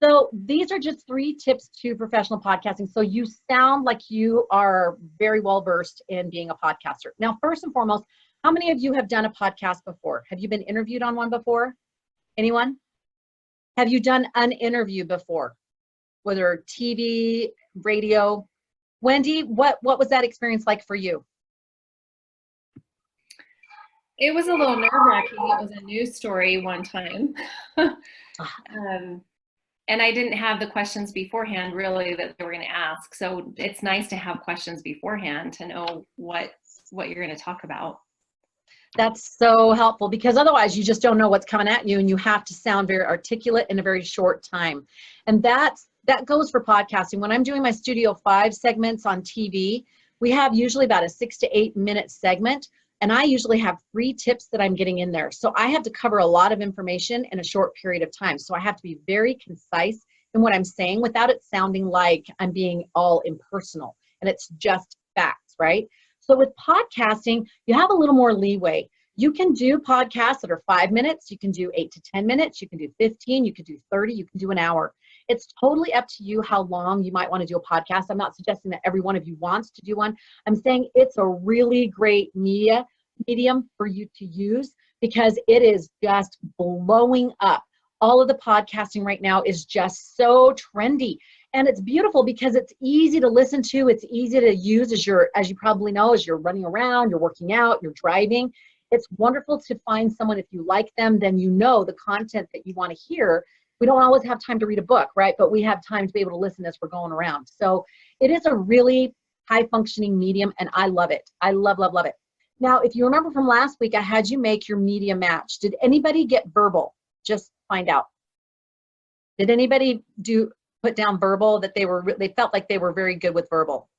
So these are just 3 tips to professional podcasting. So you sound like you are very well versed in being a podcaster. Now, first and foremost, how many of you have done a podcast before? Have you been interviewed on one before? Anyone? Have you done an interview before? Whether TV, radio? Wendy, what was that experience like for you? It was a little nerve-wracking. It was a news story one time. And I didn't have the questions beforehand really that they were going to ask. So it's nice to have questions beforehand to know what you're going to talk about. That's so helpful, because otherwise you just don't know what's coming at you, and you have to sound very articulate in a very short time. And that goes for podcasting. When I'm doing my Studio 5 segments on TV, we have usually about a 6 to 8 minute segment. And I usually have 3 tips that I'm getting in there. So I have to cover a lot of information in a short period of time. So I have to be very concise in what I'm saying without it sounding like I'm being all impersonal and it's just facts, right? So with podcasting, you have a little more leeway. You can do podcasts that are 5 minutes. You can do 8 to 10 minutes. You can do 15. You can do 30. You can do an hour. It's totally up to you how long you might want to do a podcast. I'm not suggesting that every one of you wants to do one. I'm saying it's a really great medium for you to use, because it is just blowing up. All of the podcasting right now is just so trendy. And it's beautiful because it's easy to listen to. It's easy to use as you probably know, as you're running around, you're working out, you're driving. It's wonderful to find someone, if you like them, then you know the content that you want to hear. We don't always have time to read a book, right? But we have time to be able to listen as we're going around. So it is a really high functioning medium, and I love it. I love, love, love it. Now, if you remember from last week, I had you make your media match. Did anybody get verbal? Just find out. Did anybody put down verbal, that they felt like they were very good with verbal?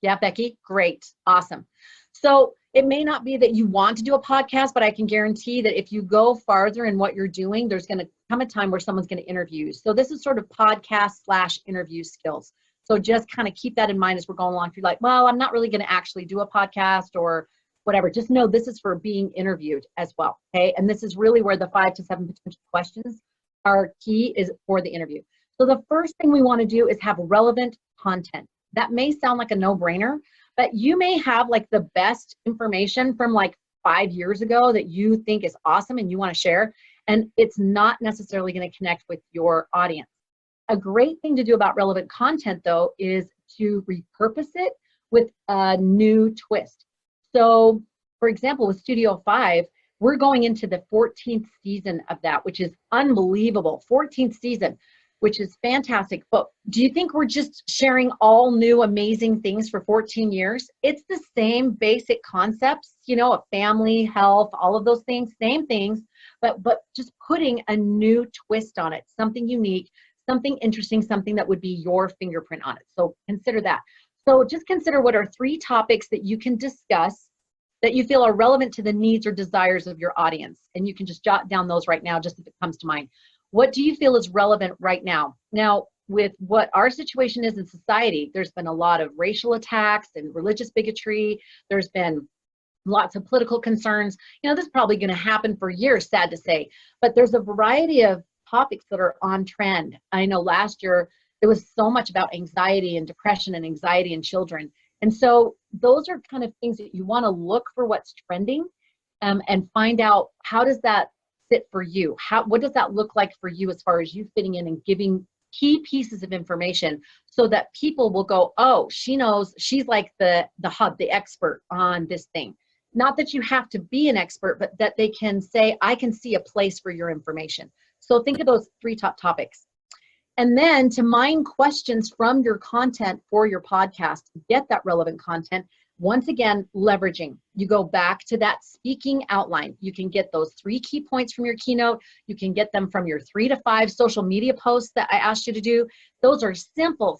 Yeah, Becky? Great. Awesome. So it may not be that you want to do a podcast, but I can guarantee that if you go farther in what you're doing, there's going to come a time where someone's going to interview you. So this is sort of podcast/interview skills. So just kind of keep that in mind as we're going along. If you're like, well, I'm not really going to actually do a podcast or whatever, just know this is for being interviewed as well. Okay. And this is really where the 5 to 7 potential questions are key, is for the interview. So the first thing we want to do is have relevant content. That may sound like a no-brainer, but you may have like the best information from like 5 years ago that you think is awesome and you want to share, and it's not necessarily going to connect with your audience. A great thing to do about relevant content, though, is to repurpose it with a new twist. So, for example, with Studio 5, we're going into the 14th season of that, which is unbelievable. 14th season, which is fantastic. But do you think we're just sharing all new amazing things for 14 years? It's the same basic concepts, a family, health, all of those things, same things, but just putting a new twist on it, something unique, something interesting, something that would be your fingerprint on it. So consider that. So just consider what are 3 topics that you can discuss that you feel are relevant to the needs or desires of your audience. And you can just jot down those right now, just if it comes to mind. What do you feel is relevant right now? Now, with what our situation is in society, there's been a lot of racial attacks and religious bigotry. There's been lots of political concerns. This is probably going to happen for years, sad to say. But there's a variety of topics that are on trend. I know last year, there was so much about anxiety and depression and anxiety in children. And so those are kind of things that you want to look for what's trending and find out, how does that fit for you? What does that look like for you as far as you fitting in and giving key pieces of information so that people will go, oh, she knows, she's like the hub, the expert on this thing. Not that you have to be an expert, but that they can say, I can see a place for your information. So think of those 3 top topics. And then to mine questions from your content for your podcast, get that relevant content. Once again, leveraging. You go back to that speaking outline. You can get those 3 key points from your keynote. You can get them from your 3 to 5 social media posts that I asked you to do. Those are simple,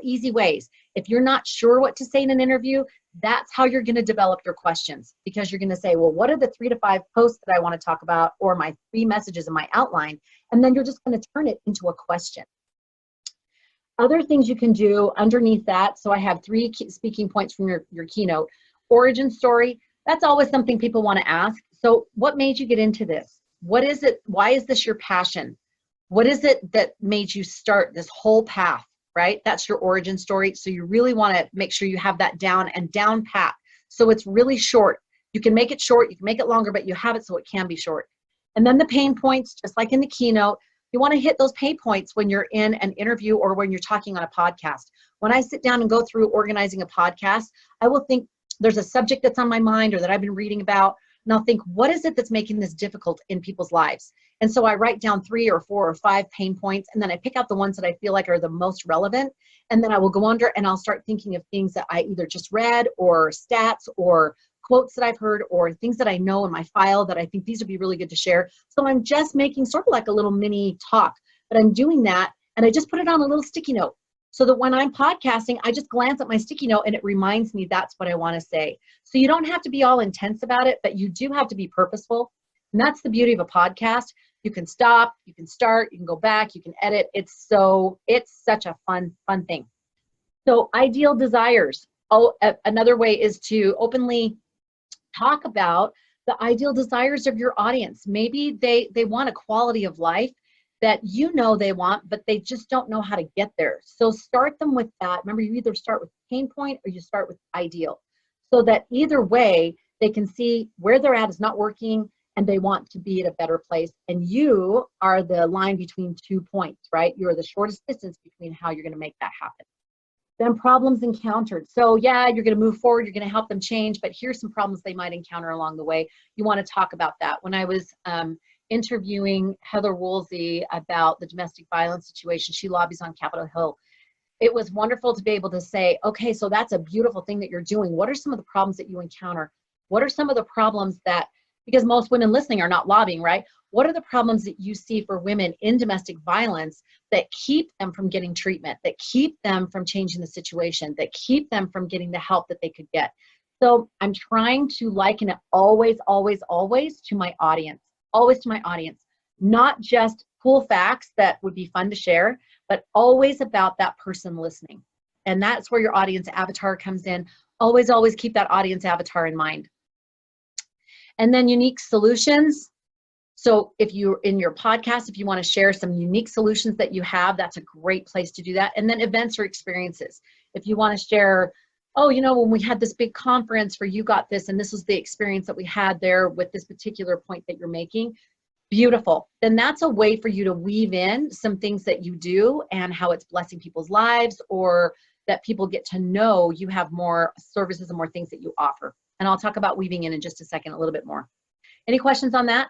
easy ways. If you're not sure what to say in an interview, that's how you're going to develop your questions, because you're going to say, well, what are the 3 to 5 posts that I want to talk about, or my 3 messages in my outline? And then you're just going to turn it into a question. Other things you can do underneath that. So I have 3 speaking points from your keynote. Origin story. That's always something people want to ask. So what made you get into this? What is it? Why is this your passion? What is it that made you start this whole path, right? That's your origin story. So you really want to make sure you have that down and down pat. So it's really short. You can make it short, you can make it longer, but you have it so it can be short. And then the pain points, just like in the keynote, you want to hit those pain points when you're in an interview or when you're talking on a podcast. When I sit down and go through organizing a podcast, I will think there's a subject that's on my mind or that I've been reading about, and I'll think, what is it that's making this difficult in people's lives? And so I write down 3 or 4 or 5 pain points, and then I pick out the ones that I feel like are the most relevant, and then I will go under and I'll start thinking of things that I either just read or stats or quotes that I've heard or things that I know in my file that I think these would be really good to share. So I'm just making sort of like a little mini talk, but I'm doing that and I just put it on a little sticky note so that when I'm podcasting, I just glance at my sticky note and it reminds me that's what I want to say. So you don't have to be all intense about it, but you do have to be purposeful. And that's the beauty of a podcast. You can stop, you can start, you can go back, you can edit. It's such a fun thing. So ideal desires. Another way is to openly talk about the ideal desires of your audience. Maybe they want a quality of life that you know they want, but they just don't know how to get there. So start them with that. Remember, you either start with pain point or you start with ideal, so that either way they can see where they're at is not working and they want to be at a better place. And you are the line between 2 points, right? You're the shortest distance between how you're going to make that happen. Then problems encountered. So yeah, you're going to move forward, you're going to help them change, but here's some problems they might encounter along the way. You want to talk about that. When I was interviewing Heather Woolsey about the domestic violence situation, she lobbies on Capitol Hill. It was wonderful to be able to say, okay, so that's a beautiful thing that you're doing. What are some of the problems that you encounter? What are some of the problems that, because most women listening are not lobbying, right? What are the problems that you see for women in domestic violence that keep them from getting treatment, that keep them from changing the situation, that keep them from getting the help that they could get? So I'm trying to liken it always to my audience, not just cool facts that would be fun to share, but always about that person listening. And that's where your audience avatar comes in. Always keep that audience avatar in mind. And then unique solutions. So if you're in your podcast, if you want to share some unique solutions that you have, that's a great place to do that. And then events or experiences. If you want to share, oh, you know, when we had this big conference where you got this, and this was the experience that we had there with this particular point that you're making, beautiful. Then that's a way for you to weave in some things that you do and how it's blessing people's lives, or that people get to know you have more services and more things that you offer. And I'll talk about weaving in just a second, a little bit more. Any questions on that?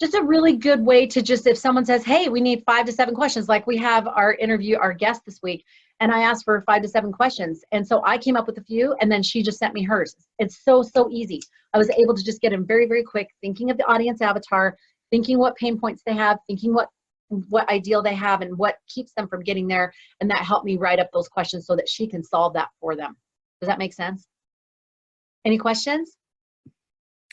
Just a really good way to just, if someone says, hey, we need 5 to 7 questions, like we have our guest this week, and I asked for 5 to 7 questions. And so I came up with a few, and then she just sent me hers. It's so easy. I was able to just get them very, very quick, thinking of the audience avatar, thinking what pain points they have, thinking what ideal they have and what keeps them from getting there. And that helped me write up those questions so that she can solve that for them. Does that make sense? Any questions?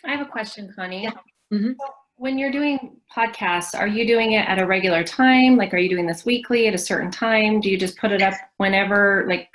I have a question, Connie. Yeah. Mm-hmm. When you're doing podcasts, are you doing it at a regular time? Like, are you doing this weekly at a certain time? Do you just put it up whenever? Like,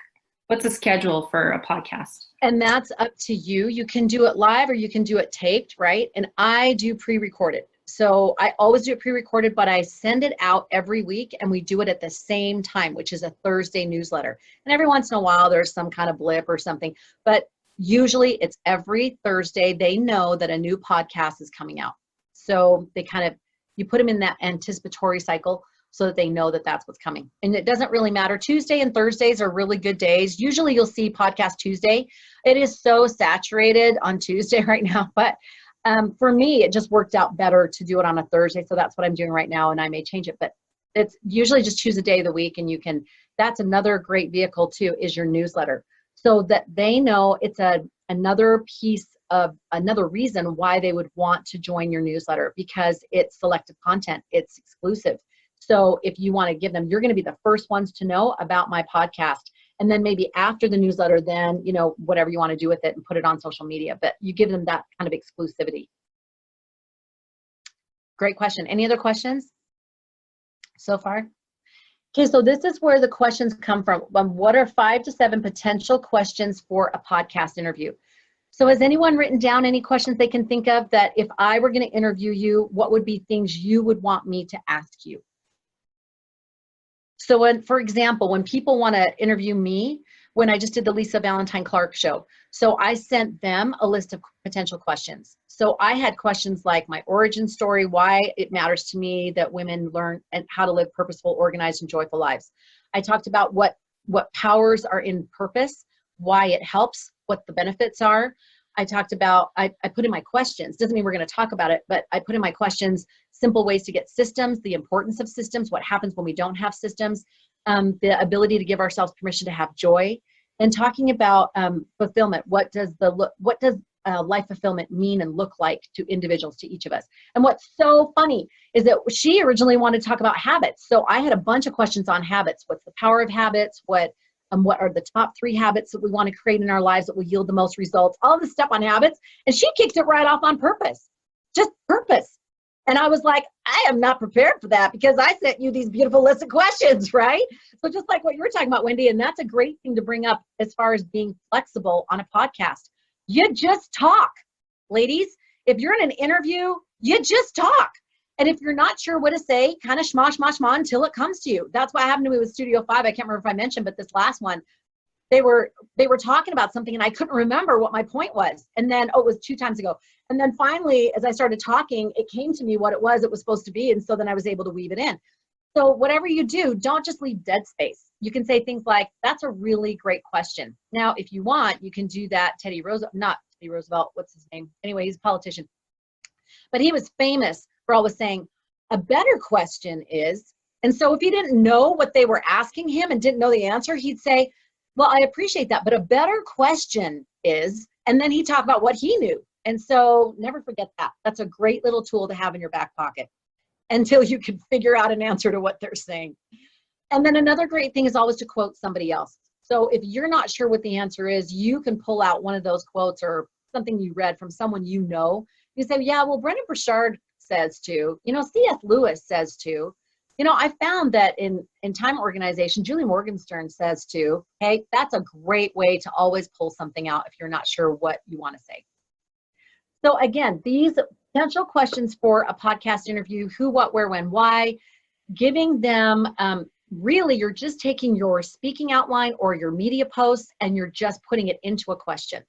what's the schedule for a podcast? And that's up to you. You can do it live or you can do it taped, right? And I do pre-recorded. So I always do it pre-recorded, but I send it out every week and we do it at the same time, which is a Thursday newsletter. And every once in a while, there's some kind of blip or something, but usually it's every Thursday. They know that a new podcast is coming out. So they you put them in that anticipatory cycle so that they know that that's what's coming. And it doesn't really matter. Tuesday and Thursdays are really good days. Usually you'll see Podcast Tuesday. It is so saturated on Tuesday right now, but for me, it just worked out better to do it on a Thursday. So that's what I'm doing right now, and I may change it, but it's usually just choose a day of the week, and you can, that's another great vehicle too, is your newsletter. So that they know it's another piece of another reason why they would want to join your newsletter, because it's selective content, it's exclusive. So if you want to give them, you're going to be the first ones to know about my podcast. And then maybe after the newsletter, then, you know, whatever you want to do with it and put it on social media, but you give them that kind of exclusivity. Great question. Any other questions so far? Okay, so this is where the questions come from. What are 5 to 7 potential questions for a podcast interview? So has anyone written down any questions they can think of that if I were going to interview you, what would be things you would want me to ask you? So when, for example, when people want to interview me, when I just did the Lisa Valentine Clark show, so I sent them a list of potential questions. So I had questions like my origin story, why it matters to me that women learn and how to live purposeful, organized, and joyful lives. I talked about what powers are in purpose, why it helps, what the benefits are. I talked about, I put in my questions, doesn't mean we're going to talk about it, but I put in my questions, simple ways to get systems, the importance of systems, what happens when we don't have systems, the ability to give ourselves permission to have joy, and talking about fulfillment. What does life fulfillment mean and look like to individuals, to each of us? And what's so funny is that she originally wanted to talk about habits. So I had a bunch of questions on habits. What's the power of habits? What are the top 3 habits that we want to create in our lives that will yield the most results? All this stuff on habits. And she kicks it right off on purpose, just purpose. And I was like, I am not prepared for that because I sent you these beautiful lists of questions, right? So just like what you were talking about, Wendy, and that's a great thing to bring up as far as being flexible on a podcast. You just talk, ladies. If you're in an interview, you just talk. And if you're not sure what to say, kind of schma until it comes to you. That's what happened to me with Studio 5. I can't remember if I mentioned, but this last one, they were talking about something and I couldn't remember what my point was. And then, it was 2 times ago. And then finally, as I started talking, it came to me what it was supposed to be. And so then I was able to weave it in. So whatever you do, don't just leave dead space. You can say things like, that's a really great question. Now, if you want, you can do that. Not Teddy Roosevelt, what's his name? Anyway, he's a politician. But he was famous for always saying, a better question is, and so if he didn't know what they were asking him and didn't know the answer, he'd say, well, I appreciate that, but a better question is, and then he'd talk about what he knew. And so never forget that. That's a great little tool to have in your back pocket until you can figure out an answer to what they're saying. And then another great thing is always to quote somebody else. So if you're not sure what the answer is, you can pull out one of those quotes or something you read from someone you know. You say, yeah, well, Brendon Burchard says to, C.S. Lewis says to, I found that in time organization, Julie Morgenstern says to, hey, that's a great way to always pull something out if you're not sure what you want to say. So again, these potential questions for a podcast interview, who, what, where, when, why, giving them, really you're just taking your speaking outline or your media posts and you're just putting it into a question.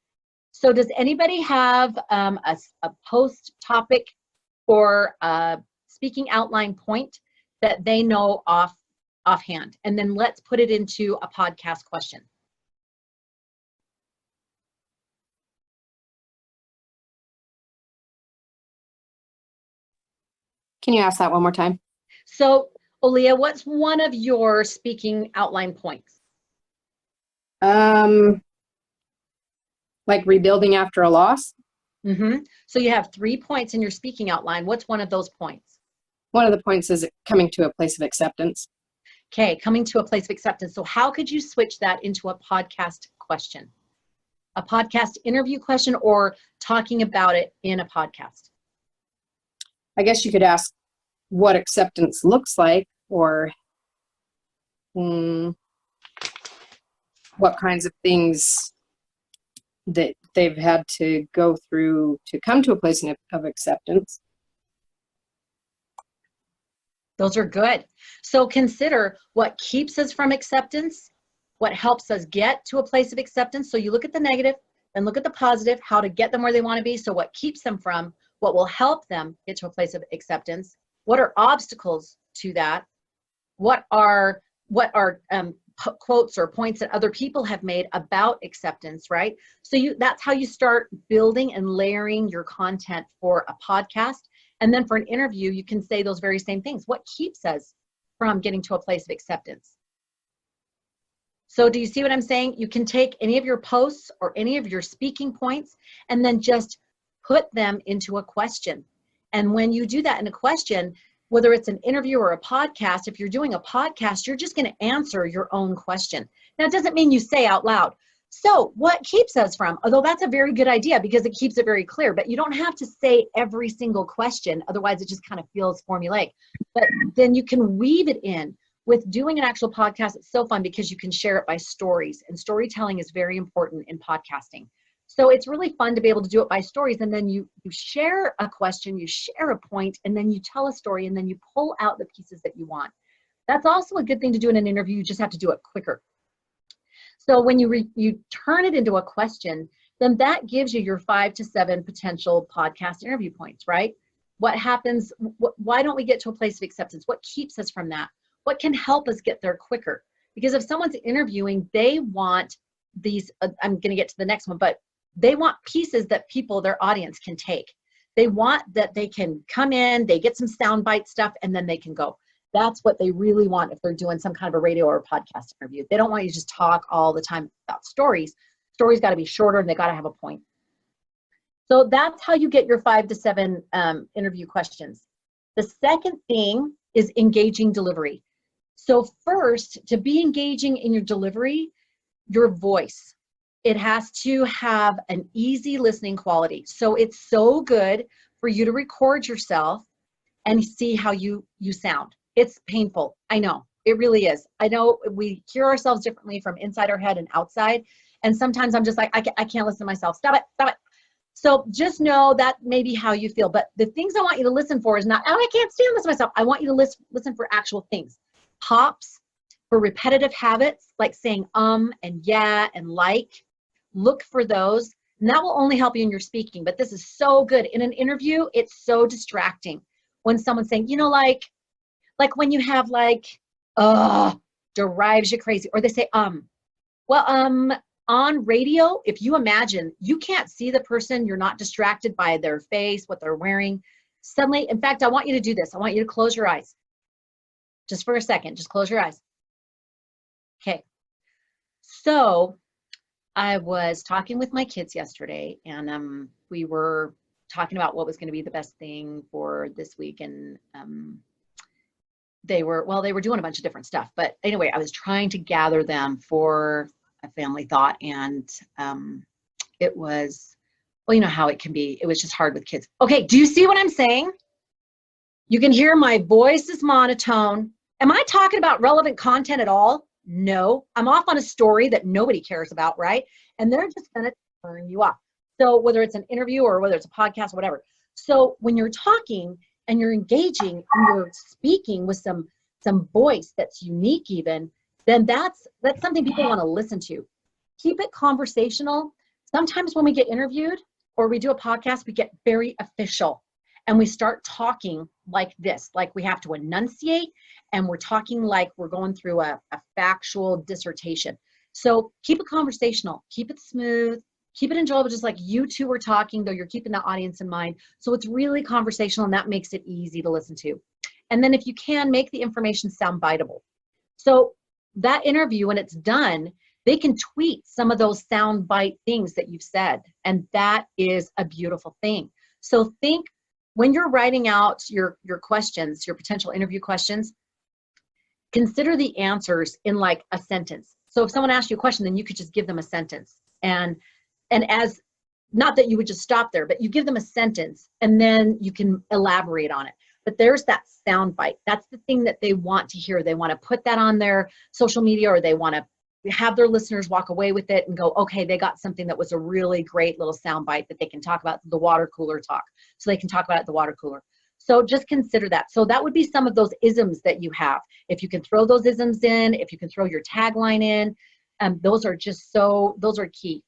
So does anybody have a post topic or a speaking outline point that they know offhand? And then let's put it into a podcast question. Can you ask that one more time? So, Olia, what's one of your speaking outline points? Like rebuilding after a loss? Mm-hmm. So you have 3 points in your speaking outline. What's one of those points? One of the points is coming to a place of acceptance. Okay, coming to a place of acceptance. So how could you switch that into a podcast question? A podcast interview question or talking about it in a podcast? I guess you could ask what acceptance looks like, or what kinds of things that they've had to go through to come to a place of acceptance. Those are good. So consider what keeps us from acceptance, what helps us get to a place of acceptance. So you look at the negative and look at the positive, how to get them where they want to be. So what keeps them from, what will help them get to a place of acceptance, what are obstacles to that, what are quotes or points that other people have made about acceptance, right? So that's how you start building and layering your content for a podcast. And then for an interview, you can say those very same things. What keeps us from getting to a place of acceptance? So do you see what I'm saying? You can take any of your posts or any of your speaking points and then just put them into a question. And when you do that in a question, whether it's an interview or a podcast, if you're doing a podcast, you're just going to answer your own question. Now, it doesn't mean you say out loud, so what keeps us from, although that's a very good idea because it keeps it very clear, but you don't have to say every single question. Otherwise, it just kind of feels formulaic. But then you can weave it in. With doing an actual podcast, it's so fun because you can share it by stories, and storytelling is very important in podcasting. So it's really fun to be able to do it by stories, and then you share a question, you share a point, and then you tell a story, and then you pull out the pieces that you want. That's also a good thing to do in an interview. You just have to do it quicker. So when you turn it into a question, then that gives you your 5 to 7 potential podcast interview points, right? What happens? Why don't we get to a place of acceptance? What keeps us from that? What can help us get there quicker? Because if someone's interviewing, they want these, I'm going to get to the next one, but they want pieces that people, their audience can take. They want that they can come in, they get some soundbite stuff, and then they can go. That's what they really want if they're doing some kind of a radio or a podcast interview. They don't want you to just talk all the time about stories. Stories got to be shorter and they got to have a point. So that's how you get your 5 to 7 interview questions. The second thing is engaging delivery. So first, to be engaging in your delivery, your voice, it has to have an easy listening quality. So it's so good for you to record yourself and see how you sound. It's painful. I know. It really is. I know we hear ourselves differently from inside our head and outside. And sometimes I'm just like, I can't listen to myself. Stop it. Stop it. So just know that may be how you feel. But the things I want you to listen for is not, oh, I can't stand this myself. I want you to listen for actual things. Pops for repetitive habits, like saying and yeah and like. Look for those. And that will only help you in your speaking. But this is so good. In an interview, it's so distracting when someone's saying, you know, like when you have like, drives you crazy. Or they say, well, on radio, if you imagine, you can't see the person, you're not distracted by their face, what they're wearing. Suddenly, in fact, I want you to do this. I want you to close your eyes. Just for a second, just close your eyes. Okay. So I was talking with my kids yesterday, and we were talking about what was going to be the best thing for this week, and they were doing a bunch of different stuff. But anyway, I was trying to gather them for a family thought, and it was, well, you know how it can be. It was just hard with kids. Okay, do you see what I'm saying? You can hear my voice is monotone. Am I talking about relevant content at all? No. I'm off on a story that nobody cares about, right? And they're just going to turn you off. So whether it's an interview or whether it's a podcast, whatever. So when you're talking and you're engaging and you're speaking with some voice that's unique even, then that's something people want to listen to. Keep it conversational. Sometimes when we get interviewed or we do a podcast, we get very official and we start talking like this, like we have to enunciate, and we're talking like we're going through a factual dissertation. So keep it conversational, keep it smooth, keep it enjoyable, just like you two are talking, though you're keeping the audience in mind. So it's really conversational, and that makes it easy to listen to. And then if you can, make the information sound biteable. So that interview, when it's done, they can tweet some of those sound bite things that you've said. And that is a beautiful thing. So think when you're writing out your questions, your potential interview questions, consider the answers in like a sentence. So if someone asks you a question, then you could just give them a sentence. And as, not that you would just stop there, but you give them a sentence and then you can elaborate on it. But there's that sound bite. That's the thing that they want to hear. They want to put that on their social media, or they want to have their listeners walk away with it and go, okay, they got something that was a really great little sound bite that they can talk about, the water cooler talk. So they can talk about it at the water cooler. So just consider that. So that would be some of those isms that you have. If you can throw those isms in, if you can throw your tagline in, those are just those are key.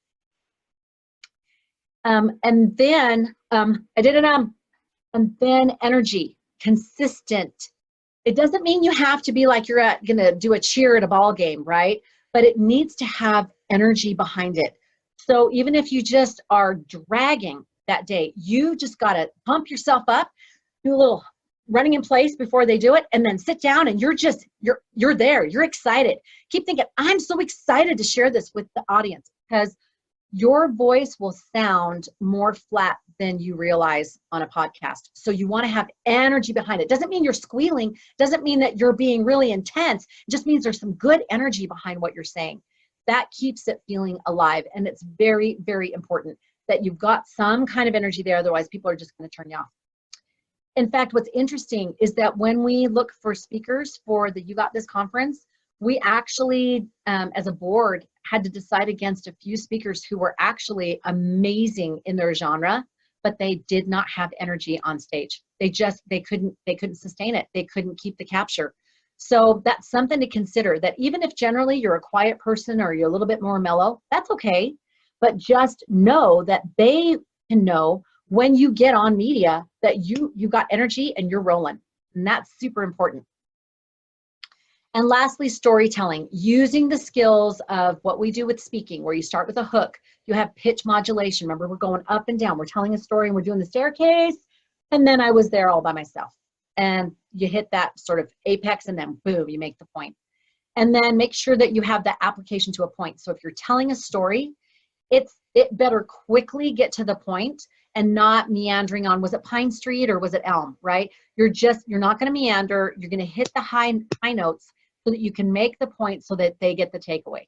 And then and then energy, consistent. It doesn't mean you have to be like you're gonna do a cheer at a ball game, right? But it needs to have energy behind it. So even if you just are dragging that day, you just gotta pump yourself up, do a little running in place before they do it, and then sit down and you're there, you're excited. Keep thinking, I'm so excited to share this with the audience, because your voice will sound more flat than you realize on a podcast. So you want to have energy behind it. Doesn't mean you're squealing, doesn't mean that you're being really intense. It just means there's some good energy behind what you're saying. That keeps it feeling alive. And it's very, very important that you've got some kind of energy there. Otherwise, people are just going to turn you off. In fact, what's interesting is that when we look for speakers for the You Got This conference, we actually, as a board, had to decide against a few speakers who were actually amazing in their genre, but they did not have energy on stage. They couldn't sustain it. They couldn't keep the capture. So that's something to consider, that even if generally you're a quiet person or you're a little bit more mellow, that's okay. But just know that they can know when you get on media that you got energy and you're rolling. And that's super important. And lastly, storytelling, using the skills of what we do with speaking, where you start with a hook, you have pitch modulation. Remember, we're going up and down. We're telling a story and we're doing the staircase. And then I was there all by myself. And you hit that sort of apex and then boom, you make the point. And then make sure that you have that application to a point. So if you're telling a story, it better quickly get to the point and not meandering on, was it Pine Street or was it Elm, right? You're not going to meander. You're going to hit the high notes so that you can make the point so that they get the takeaway.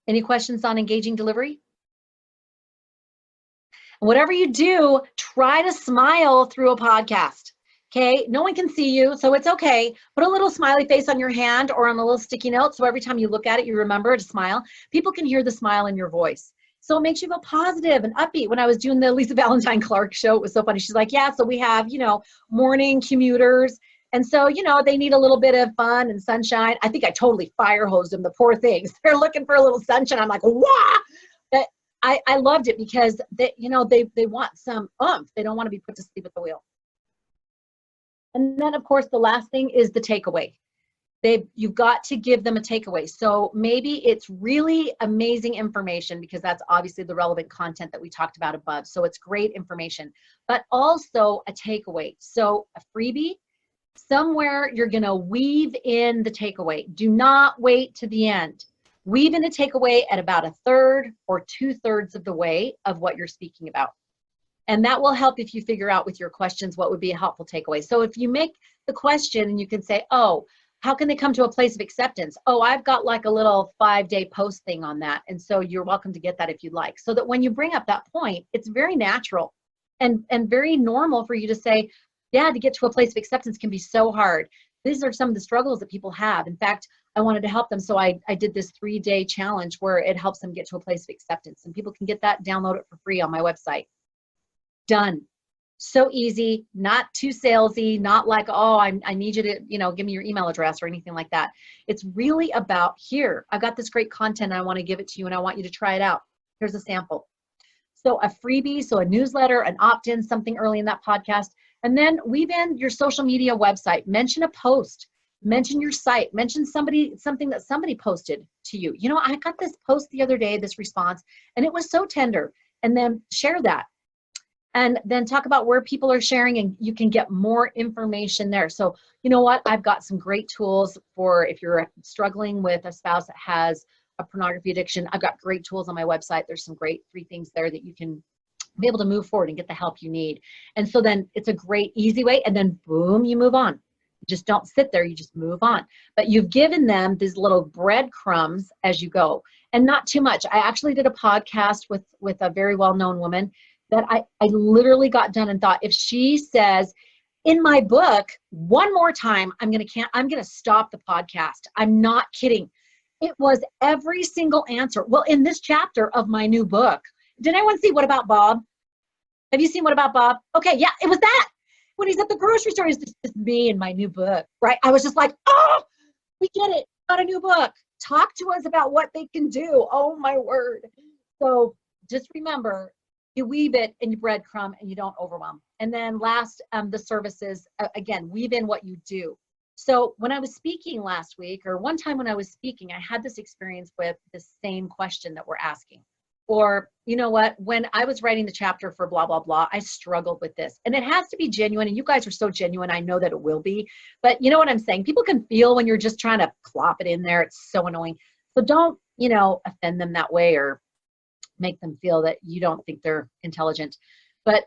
Any questions on engaging delivery? Whatever you do, try to smile through a podcast. Okay, no one can see you, so it's okay. Put a little smiley face on your hand or on a little sticky note, so every time you look at it, you remember to smile. People can hear the smile in your voice. So it makes you feel positive and upbeat. When I was doing the Lisa Valentine Clark show, it was so funny. She's like, yeah, so we have, morning commuters. And so, they need a little bit of fun and sunshine. I think I totally fire hosed them, the poor things. They're looking for a little sunshine. I'm like, wah! But I loved it because they want some oomph. They don't want to be put to sleep at the wheel. And then, of course, the last thing is the takeaway. You've got to give them a takeaway. So maybe it's really amazing information, because that's obviously the relevant content that we talked about above. So it's great information, but also a takeaway. So a freebie, somewhere you're going to weave in the takeaway. Do not wait to the end. Weave in a takeaway at about a third or 2/3 of the way of what you're speaking about. And that will help if you figure out with your questions what would be a helpful takeaway. So if you make the question and you can say, oh, how can they come to a place of acceptance? Oh, I've got like a little 5-day post thing on that. And so you're welcome to get that if you'd like. So that when you bring up that point, it's very natural and very normal for you to say, yeah, to get to a place of acceptance can be so hard. These are some of the struggles that people have. In fact, I wanted to help them. So I did this 3-day challenge where it helps them get to a place of acceptance. And people can get that, download it for free on my website. Done. So easy, not too salesy, not like, oh, I need you to, give me your email address or anything like that. It's really about, here, I've got this great content. I want to give it to you and I want you to try it out. Here's a sample. So a freebie, so a newsletter, an opt-in, something early in that podcast, and then weave in your social media website. Mention a post, mention your site, mention something that somebody posted to you. I got this post the other day, this response, and it was so tender. And then share that. And then talk about where people are sharing, and you can get more information there. So you know what? I've got some great tools for if you're struggling with a spouse that has a pornography addiction. I've got great tools on my website. There's some great free things there that you can be able to move forward and get the help you need. And so then it's a great, easy way. And then boom, you move on. You just don't sit there, you just move on. But you've given them these little breadcrumbs as you go, and not too much. I actually did a podcast with a very well-known woman that I literally got done and thought, if she says in my book one more time, I'm gonna stop the podcast. I'm not kidding. It was every single answer. Well, in this chapter of my new book, did anyone see What About Bob? Have you seen What About Bob? Okay, yeah, it was that. When he's at the grocery store, it's just me and my new book, right? I was just like, oh, we get it, got a new book. Talk to us about what they can do. Oh my word. So just remember, you weave it and you breadcrumb and you don't overwhelm. And then last, the services, again, weave in what you do. So when I was speaking last week, or one time when I was speaking, I had this experience with the same question that we're asking. Or, you know what, when I was writing the chapter for blah, blah, blah, I struggled with this. And it has to be genuine. And you guys are so genuine. I know that it will be. But you know what I'm saying? People can feel when you're just trying to plop it in there. It's so annoying. So don't, offend them that way or make them feel that you don't think they're intelligent. But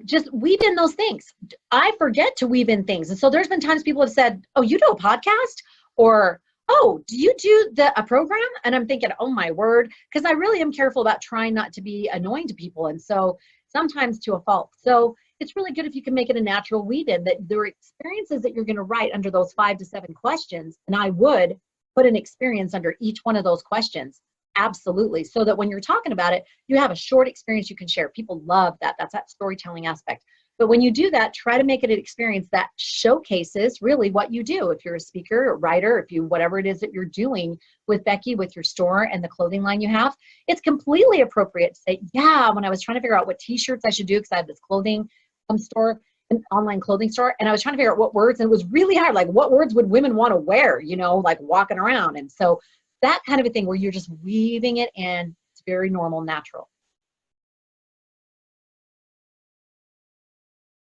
just weave in those things. I forget to weave in things. And so there's been times people have said, oh, you do a podcast? Or, oh, do you do a program? And I'm thinking, oh my word, because I really am careful about trying not to be annoying to people. And so sometimes to a fault. So it's really good if you can make it a natural weave in, that there are experiences that you're going to write under those 5 to 7 questions. And I would put an experience under each one of those questions. Absolutely. So that when you're talking about it, you have a short experience you can share. People love that. That's that storytelling aspect. But when you do that, try to make it an experience that showcases really what you do. If you're a speaker, a writer, if you, whatever it is that you're doing with Becky, with your store and the clothing line you have, it's completely appropriate to say, yeah, when I was trying to figure out what t-shirts I should do, because I have this clothing store, an online clothing store, and I was trying to figure out what words, and it was really hard, like what words would women want to wear, you know, like walking around. And so that kind of a thing where you're just weaving it in, it's very normal, natural.